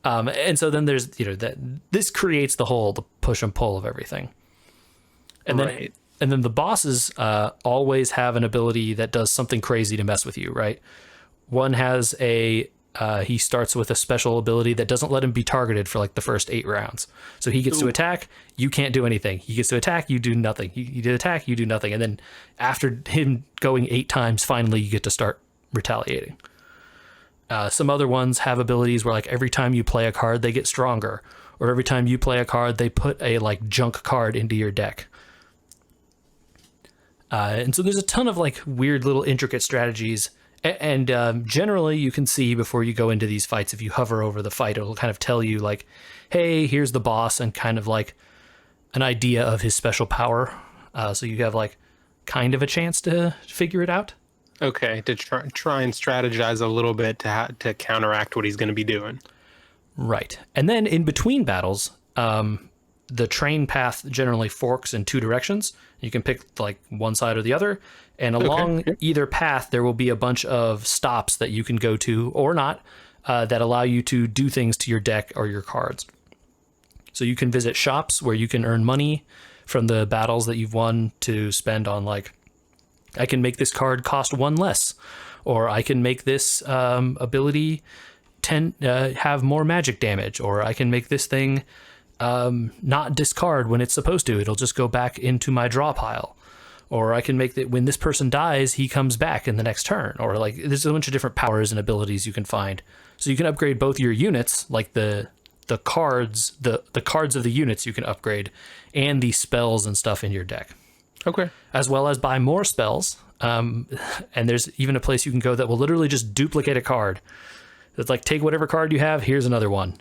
And so then there's, this creates the push and pull of everything. And then the bosses always have an ability that does something crazy to mess with you, right? One has he starts with a special ability that doesn't let him be targeted for like the first 8 rounds. So he gets to attack, you can't do anything. He gets to attack, you do nothing. You do attack, you do nothing. And then after him going 8 times, finally you get to start retaliating. Some other ones have abilities where like every time you play a card, they get stronger. Or every time you play a card, they put a like junk card into your deck. And so there's a ton of like weird little intricate strategies. And generally you can see before you go into these fights, if you hover over the fight, it'll kind of tell you like, hey, here's the boss, and kind of like an idea of his special power. So you have like kind of a chance to figure it out. Okay, to try and strategize a little bit to counteract what he's going to be doing. Right. And then in between battles, the train path generally forks in two directions. You can pick like one side or the other, and along either path there will be a bunch of stops that you can go to or not that allow you to do things to your deck or your cards. So you can visit shops where you can earn money from the battles that you've won to spend on, like, I can make this card cost one less, or I can make this ability have more magic damage, or I can make this thing not discard when it's supposed to. It'll just go back into my draw pile. Or I can make that when this person dies, he comes back in the next turn. Or like there's a bunch of different powers and abilities you can find. So you can upgrade both your units, like the cards, the cards of the units you can upgrade, and the spells and stuff in your deck. Okay. As well as buy more spells. And there's even a place you can go that will literally just duplicate a card. It's like, take whatever card you have, here's another one,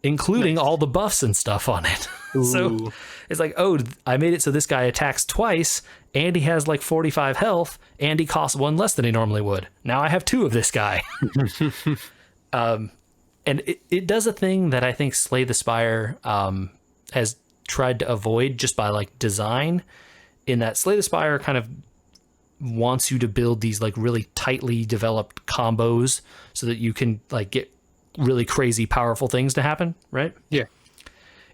including all the buffs and stuff on it. So it's like, oh, I made it so this guy attacks twice, and he has like 45 health, and he costs one less than he normally would. Now I have two of this guy. And it does a thing that I think Slay the Spire has tried to avoid just by like design, in that Slay the Spire kind of wants you to build these like really tightly developed combos so that you can like get really crazy powerful things to happen, right? Yeah.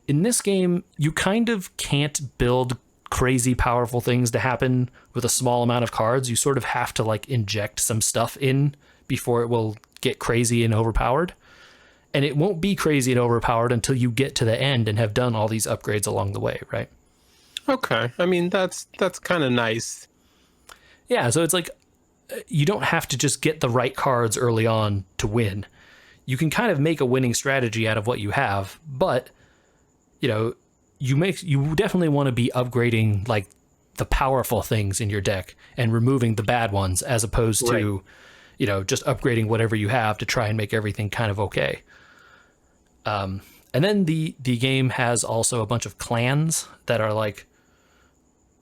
In this game, you kind of can't build crazy powerful things to happen with a small amount of cards. You sort of have to like inject some stuff in before it will get crazy and overpowered. And it won't be crazy and overpowered until you get to the end and have done all these upgrades along the way, right? Okay. I mean, that's kind of nice. Yeah, so it's like you don't have to just get the right cards early on to win. You can kind of make a winning strategy out of what you have, but you know, you definitely want to be upgrading like the powerful things in your deck and removing the bad ones, as opposed to, you know, just upgrading whatever you have to try and make everything kind of okay. And then the game has also a bunch of clans that are like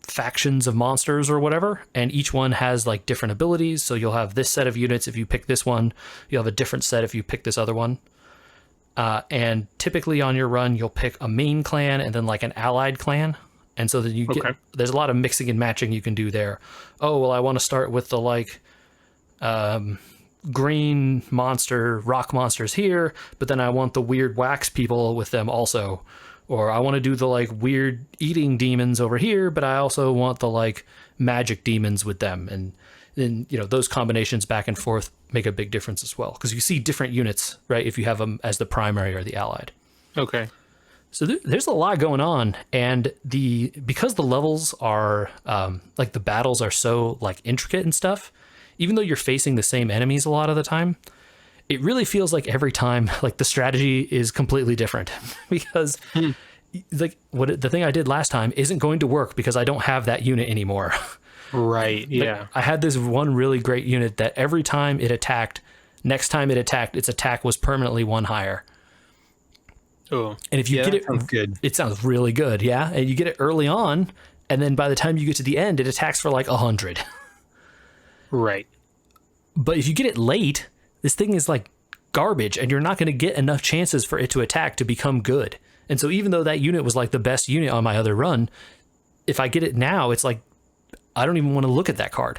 factions of monsters or whatever, and each one has like different abilities. So you'll have this set of units if you pick this one, you'll have a different set if you pick this other one. And typically on your run, you'll pick a main clan and then like an allied clan. And so that you get, there's a lot of mixing and matching you can do there. Oh, well, I want to start with the like green monster, rock monsters here, but then I want the weird wax people with them also. Or I want to do the like weird eating demons over here, but I also want the like magic demons with them. And then, you know, those combinations back and forth make a big difference as well, because you see different units, right, if you have them as the primary or the allied. Okay. So there's a lot going on, and because the levels are like the battles are so like intricate and stuff, even though you're facing the same enemies a lot of the time, it really feels like every time like the strategy is completely different because like the thing I did last time isn't going to work because I don't have that unit anymore. Right. Yeah. Like, I had this one really great unit that every time it attacked, next time it attacked, its attack was permanently one higher. Oh, and if you get it, sounds good. It sounds really good. Yeah. And you get it early on, and then by the time you get to the end, it attacks for like 100. Right. But if you get it late, this thing is like garbage, and you're not going to get enough chances for it to attack to become good. And so even though that unit was like the best unit on my other run, if I get it now, it's like, I don't even want to look at that card.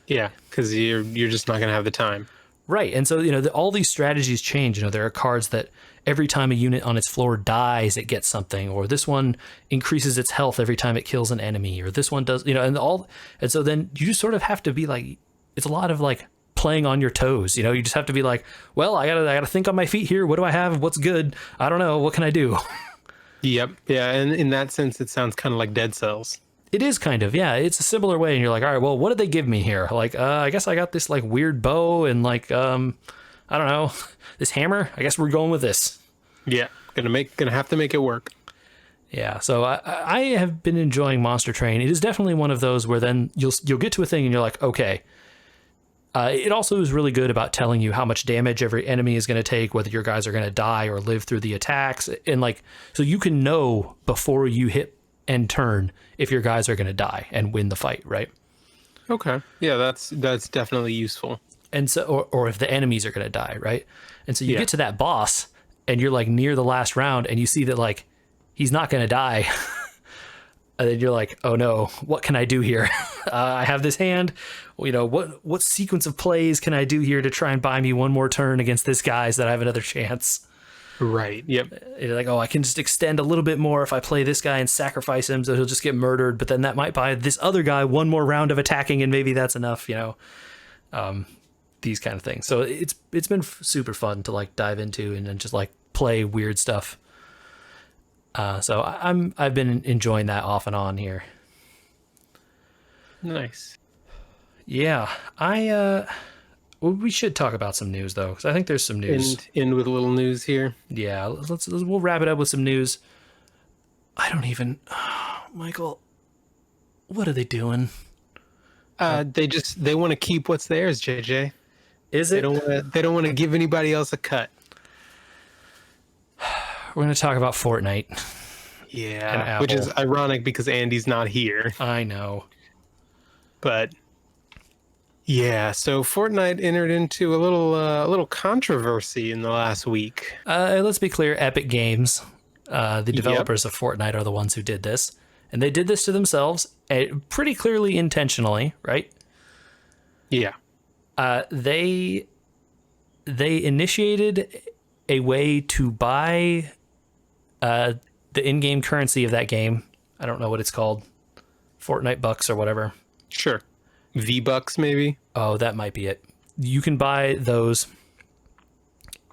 Yeah, because you're just not going to have the time. Right. And so, you know, all these strategies change. You know, there are cards that every time a unit on its floor dies, it gets something, or this one increases its health every time it kills an enemy, or this one does, you know, and so then you just sort of have to be like, it's a lot of like playing on your toes. You know, you just have to be like, well, I gotta think on my feet here. What do I have? What's good? I don't know. What can I do? Yep. Yeah. And in that sense, it sounds kind of like Dead Cells. It is kind of, yeah. It's a similar way, and you're like, all right, well, what did they give me here? Like, I guess I got this like weird bow and like, I don't know, this hammer. I guess we're going with this. Yeah, gonna have to make it work. Yeah. So I have been enjoying Monster Train. It is definitely one of those where then you'll get to a thing and you're like, okay. It also is really good about telling you how much damage every enemy is going to take, whether your guys are going to die or live through the attacks, and like, so you can know before you hit end turn if your guys are going to die and win the fight, right? Okay. Yeah, that's definitely useful. And so, or if the enemies are going to die, right? And so you get to that boss and you're like near the last round and you see that like he's not going to die. And then you're like, oh no, what can I do here? I have this hand. You know, what sequence of plays can I do here to try and buy me one more turn against this guy so that I have another chance? Right. Yep. You're like, oh, I can just extend a little bit more if I play this guy and sacrifice him so he'll just get murdered. But then that might buy this other guy one more round of attacking and maybe that's enough, you know, these kind of things. So it's been super fun to like dive into and just like play weird stuff. So I've been enjoying that off and on here. Nice. Yeah, well, we should talk about some news though, because I think there's some news. End with a little news here. Yeah, we'll wrap it up with some news. I don't even, Michael, what are they doing? They want to keep what's theirs, JJ. Is it? They don't want to give anybody else a cut. We're going to talk about Fortnite. Yeah, which is ironic because Andy's not here. I know. But yeah, so Fortnite entered into a little controversy in the last week. Let's be clear, Epic Games, the developers of Fortnite, are the ones who did this. And they did this to themselves pretty clearly intentionally, right? Yeah. They initiated a way to buy the in-game currency of that game. I don't know what it's called. Fortnite bucks or whatever. Sure. V-Bucks, maybe? Oh, that might be it. You can buy those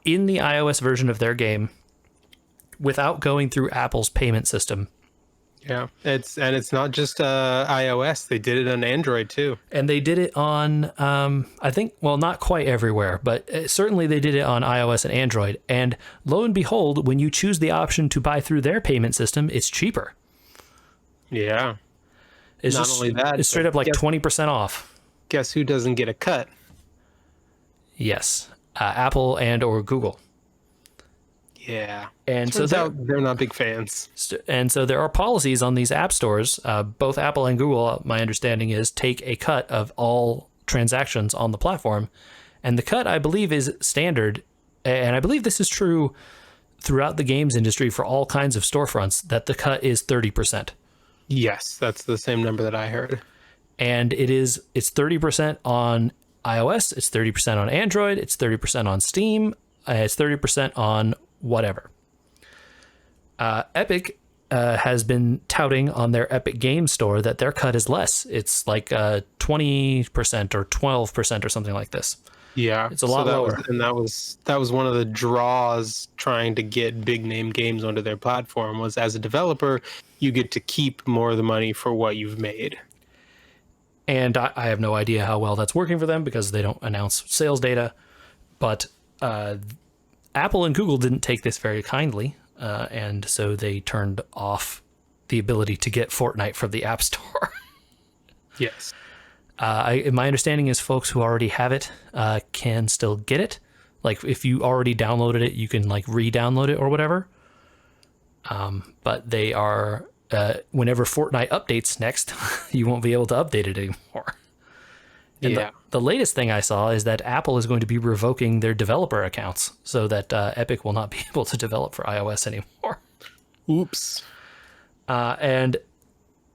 in the iOS version of their game without going through Apple's payment system. Yeah, it's not just iOS. They did it on Android too. And they did it on, I think, well, not quite everywhere, but certainly they did it on iOS and Android. And lo and behold, when you choose the option to buy through their payment system, it's cheaper. Yeah. It's not only that, it's straight up like 20% off. Guess who doesn't get a cut? Yes, Apple and or Google. Yeah. And turns out they're not big fans. And so there are policies on these app stores. Both Apple and Google, my understanding is, take a cut of all transactions on the platform. And the cut, I believe, is standard. And I believe this is true throughout the games industry for all kinds of storefronts, that the cut is 30%. Yes, that's the same number that I heard. And it's 30% on iOS, it's 30% on Android, it's 30% on Steam, it's 30% on whatever. Epic has been touting on their Epic Games Store that their cut is less. It's like 20% or 12% or something like this. Yeah, it's a lot lower. That was one of the draws trying to get big name games onto their platform, was as a developer, you get to keep more of the money for what you've made. And I have no idea how well that's working for them because they don't announce sales data. But Apple and Google didn't take this very kindly, and so they turned off the ability to get Fortnite from the App Store. Yes. My understanding is folks who already have it can still get it. Like if you already downloaded it, you can like re-download it or whatever. But they are, whenever Fortnite updates next, you won't be able to update it anymore. And yeah. The latest thing I saw is that Apple is going to be revoking their developer accounts so that Epic will not be able to develop for iOS anymore. Oops. And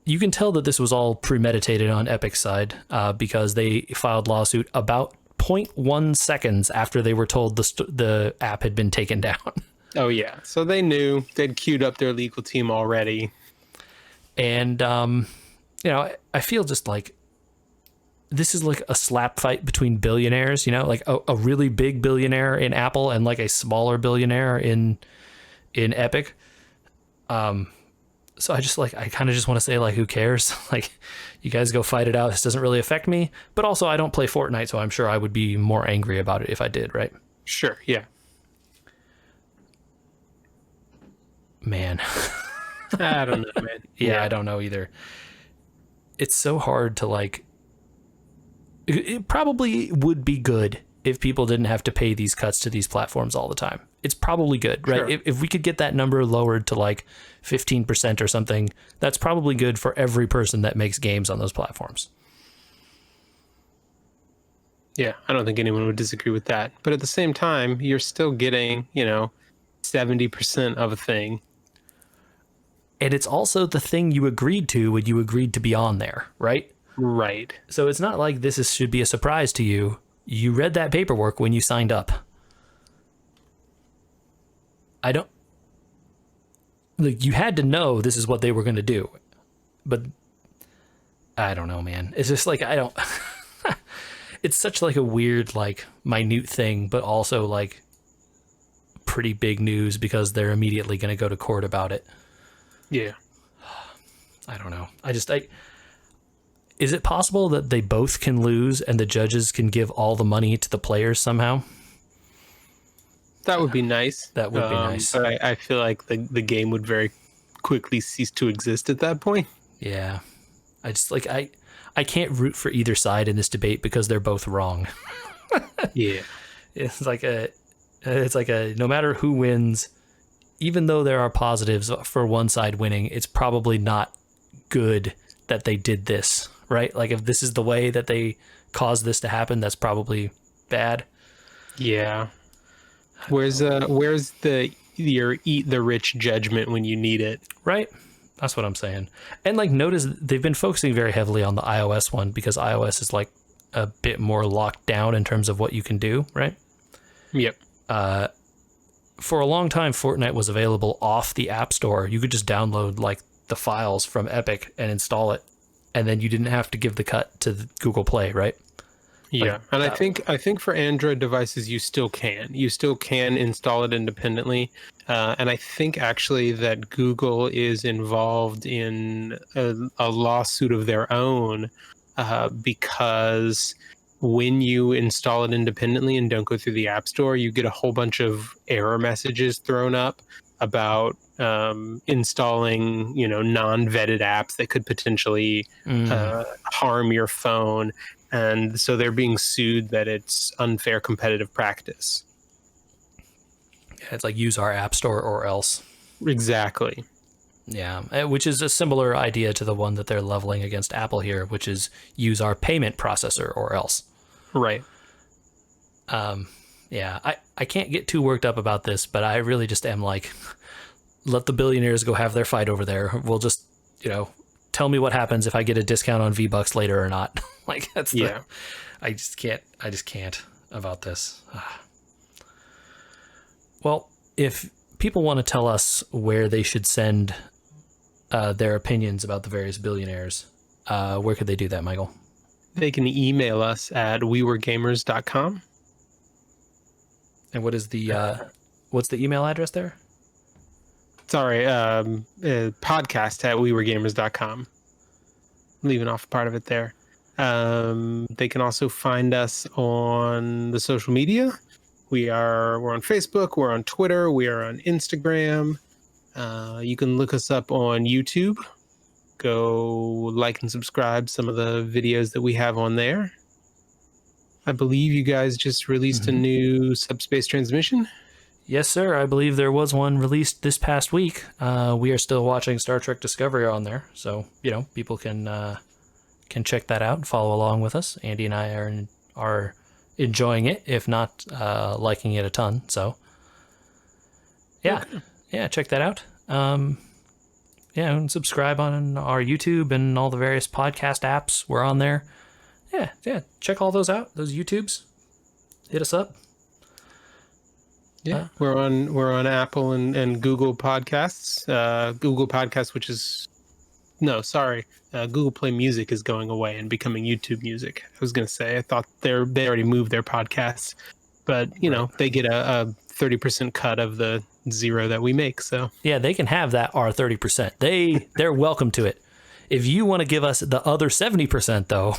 you can tell that this was all premeditated on Epic's side because they filed lawsuit about 0.1 seconds after they were told the app had been taken down. Oh, yeah. So they knew. They'd queued up their legal team already. And, I feel just like this is like a slap fight between billionaires, like a really big billionaire in Apple and like a smaller billionaire in Epic. So I kind of just want to say, like, who cares? Like, you guys go fight it out. This doesn't really affect me. But also, I don't play Fortnite, so I'm sure I would be more angry about it if I did, right? Sure, yeah. Man. I don't know, man. Yeah, I don't know either. It's so hard to, like... It probably would be good if people didn't have to pay these cuts to these platforms all the time. It's probably good, right? Sure. If we could get that number lowered to like 15% or something, that's probably good for every person that makes games on those platforms. Yeah, I don't think anyone would disagree with that. But at the same time, you're still getting, 70% of a thing. And it's also the thing you agreed to when you agreed to be on there, right? Right. So it's not like should be a surprise to you. You read that paperwork when you signed up. You had to know this is what they were going to do. But I don't know, man. It's just like, it's such like a weird, like, minute thing, but also like pretty big news because they're immediately going to go to court about it. Yeah. I don't know. Is it possible that they both can lose and the judges can give all the money to the players somehow? That would be nice. That would be nice. But I feel like the game would very quickly cease to exist at that point. Yeah. I can't root for either side in this debate because they're both wrong. Yeah. It's like no matter who wins, even though there are positives for one side winning, it's probably not good that they did this, right? Like if this is the way that they caused this to happen, that's probably bad. Yeah. Where's your eat the rich judgment when you need it? Right? That's what I'm saying. And like notice they've been focusing very heavily on the iOS one because iOS is like a bit more locked down in terms of what you can do, right? Yep. For a long time, Fortnite was available off the App Store. You could just download like the files from Epic and install it, and then you didn't have to give the cut to the Google Play, right? Yeah, and I think for Android devices you still can install it independently, and I think actually that Google is involved in a lawsuit of their own because when you install it independently and don't go through the App Store, you get a whole bunch of error messages thrown up about installing, non-vetted apps that could potentially harm your phone. And so they're being sued that it's unfair competitive practice. Yeah, it's like use our App Store or else. Exactly. Yeah, which is a similar idea to the one that they're leveling against Apple here, which is use our payment processor or else. Right. Yeah, I can't get too worked up about this, but I really just am like, let the billionaires go have their fight over there. We'll just, tell me what happens if I get a discount on V-Bucks later or not. Like I just can't about this. Well, if people want to tell us where they should send their opinions about the various billionaires, where could they do that, Michael? They can email us at weweregamers.com. And what is what's the email address there? Sorry, podcast at weweregamers.com. Leaving off a part of it there. They can also find us on the social media. We're on Facebook, we're on Twitter, we are on Instagram. You can look us up on YouTube. Go like and subscribe some of the videos that we have on there. I believe you guys just released a new Subspace Transmission. Yes, sir. I believe there was one released this past week. We are still watching Star Trek Discovery on there, so people can check that out and follow along with us. Andy and I are enjoying it, if not liking it a ton. So, yeah, check that out. And subscribe on our YouTube and all the various podcast apps. We're on there. Yeah, check all those out. Those YouTubes. Hit us up. Yeah, we're on Apple and Google Podcasts. Google Podcasts, Google Play Music is going away and becoming YouTube Music. I was going to say, I thought they already moved their podcasts, but they get a 30% cut of the zero that we make. So yeah, they can have that our 30%. They're welcome to it. If you want to give us the other 70%, though,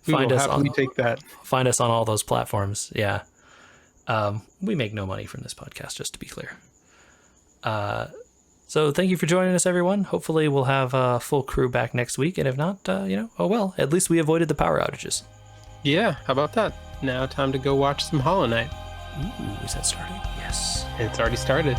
find us on all those platforms. Yeah. We make no money from this podcast, just to be clear. So thank you for joining us, everyone. Hopefully we'll have a full crew back next week. And if not, oh well, at least we avoided the power outages. Yeah, how about that? Now time to go watch some Hollow Knight. Ooh, is that starting? Yes. It's already started.